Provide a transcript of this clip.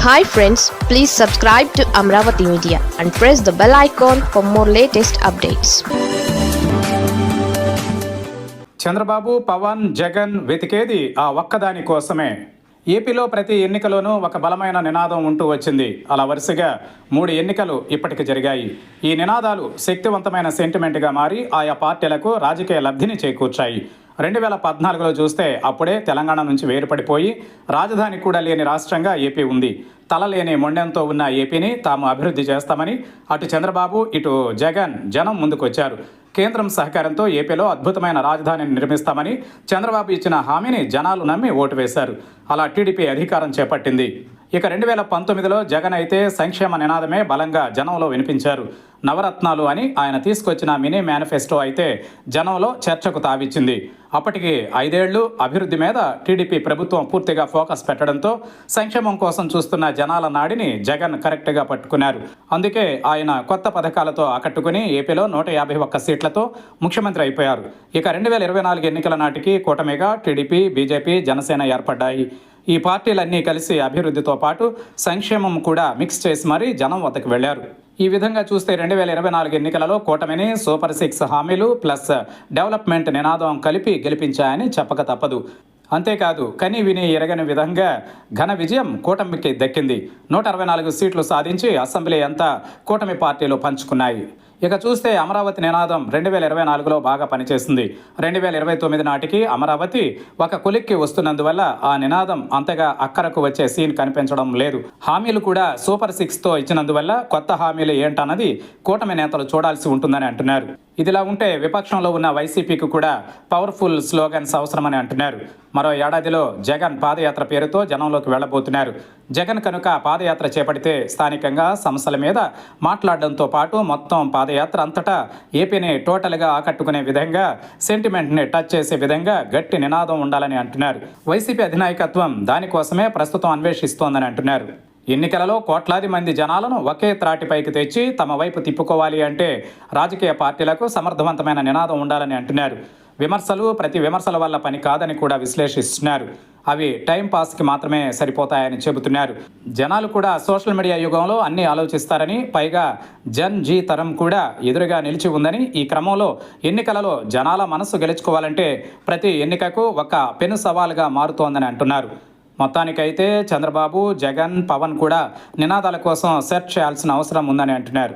Hi friends, please subscribe to Amravati Media and press the bell icon for more latest updates. Chandrababu, Pawan, Jagan వెతికేది ఆ ఒక్కదాని కోసమే. ఏపీలో ప్రతి ఎన్నికలోనూ ఒక బలమైన నినాదం ఉంటూ వచ్చింది. అలా వరుసగా 3 ఎన్నికలు ఇప్పటికి జరిగాయి. ఈ నినాదాలు శక్తివంతమైన సెంటిమెంట్గా మారి ఆయా పార్టీలకు రాజకీయ లబ్ధిని చేకూర్చాయి. 2014లో చూస్తే అప్పుడే తెలంగాణ నుంచి వేరుపడిపోయి రాజధాని కూడా లేని రాష్ట్రంగా ఏపీ ఉంది. తలలేని మొండెంతో ఉన్న ఏపీని తాము అభివృద్ధి చేస్తామని అటు చంద్రబాబు, ఇటు జనం ముందుకొచ్చారు. కేంద్రం సహకారంతో ఏపీలో అద్భుతమైన రాజధానిని నిర్మిస్తామని చంద్రబాబు ఇచ్చిన హామీని జనాలు నమ్మి ఓటు వేశారు. అలా టీడీపీ అధికారం చేపట్టింది. ఇక 2019లో జగన్ అయితే సంక్షేమ నినాదమే బలంగా జనంలో వినిపించారు. నవరత్నాలు అని ఆయన తీసుకొచ్చిన మినీ మేనిఫెస్టో అయితే జనంలో చర్చకు తావిచ్చింది. అప్పటికి 5 ఏళ్లు అభివృద్ధి మీద టీడీపీ ప్రభుత్వం పూర్తిగా ఫోకస్ పెట్టడంతో సంక్షేమం కోసం చూస్తున్న జనాల నాడిని జగన్ కరెక్ట్గా పట్టుకున్నారు. అందుకే ఆయన కొత్త పథకాలతో ఆకట్టుకుని ఏపీలో 151 సీట్లతో ముఖ్యమంత్రి అయిపోయారు. ఇక 2024 ఎన్నికల నాటికి కూటమిగా టీడీపీ, బీజేపీ, జనసేన ఏర్పడ్డాయి. ఈ పార్టీలన్నీ కలిసి అభివృద్ధితో పాటు సంక్షేమం కూడా మిక్స్ చేసి మరీ జనం వద్దకు వెళ్లారు. ఈ విధంగా చూస్తే 2024 ఎన్నికలలో కూటమిని సూపర్ 6 హామీలు ప్లస్ డెవలప్మెంట్ నినాదం కలిపి గెలిపించాయని చెప్పక తప్పదు. అంతేకాదు, కని విని ఎరగని విధంగా ఘన విజయం కూటమికి దక్కింది. 164 సీట్లు సాధించి అసెంబ్లీ అంతా కూటమి పార్టీలు పంచుకున్నాయి. ఇక చూస్తే అమరావతి నినాదం 2024లో బాగా పనిచేసింది. 2029 నాటికి అమరావతి ఒక కొలిక్కి వస్తున్నందువల్ల ఆ నినాదం అంతగా అక్కరకు వచ్చే సీన్ కనిపించడం లేదు. హామీలు కూడా సూపర్ 6తో ఇచ్చినందువల్ల కొత్త హామీలు ఏంటన్నది కూటమి నేతలు చూడాల్సి ఉంటుందని అంటున్నారు. ఇదిలా ఉంటే విపక్షంలో ఉన్న వైసీపీకి కూడా పవర్ఫుల్ స్లోగన్స్ అవసరమని అంటున్నారు. మరో ఏడాదిలో జగన్ పాదయాత్ర పేరుతో జనంలోకి వెళ్లబోతున్నారు. జగన్ కనుక పాదయాత్ర చేపడితే స్థానికంగా సమస్యల మీద మాట్లాడడంతో పాటు మొత్తం పాదయాత్ర అంతటా ఏపీని టోటల్గా ఆకట్టుకునే విధంగా, సెంటిమెంట్ని టచ్ చేసే విధంగా గట్టి నినాదం ఉండాలని అంటున్నారు. వైసీపీ అధినాయకత్వం దానికోసమే ప్రస్తుతం అన్వేషిస్తోందని అంటున్నారు. ఎన్నికలలో కోట్లాది మంది జనాలను ఒకే త్రాటిపైకి తెచ్చి తమ వైపు తిప్పుకోవాలి అంటే రాజకీయ పార్టీలకు సమర్థవంతమైన నినాదం ఉండాలని అంటున్నారు. ప్రతి విమర్శల వల్ల పని కాదని కూడా విశ్లేషిస్తున్నారు. అవి టైం పాస్కి మాత్రమే సరిపోతాయని చెబుతున్నారు. జనాలు కూడా సోషల్ మీడియా యుగంలో అన్నీ ఆలోచిస్తారని, పైగా జీ తరం కూడా ఎదురుగా నిలిచి ఉందని, ఈ క్రమంలో ఎన్నికలలో జనాల మనసు గెలుచుకోవాలంటే ప్రతి ఎన్నికకు ఒక పెను సవాలుగా మారుతోందని అంటున్నారు. మొత్తానికైతే చంద్రబాబు, జగన్, పవన్ కూడా నినాదాల కోసం సెర్చ్ చేయాల్సిన అవసరం ఉందని అంటున్నారు.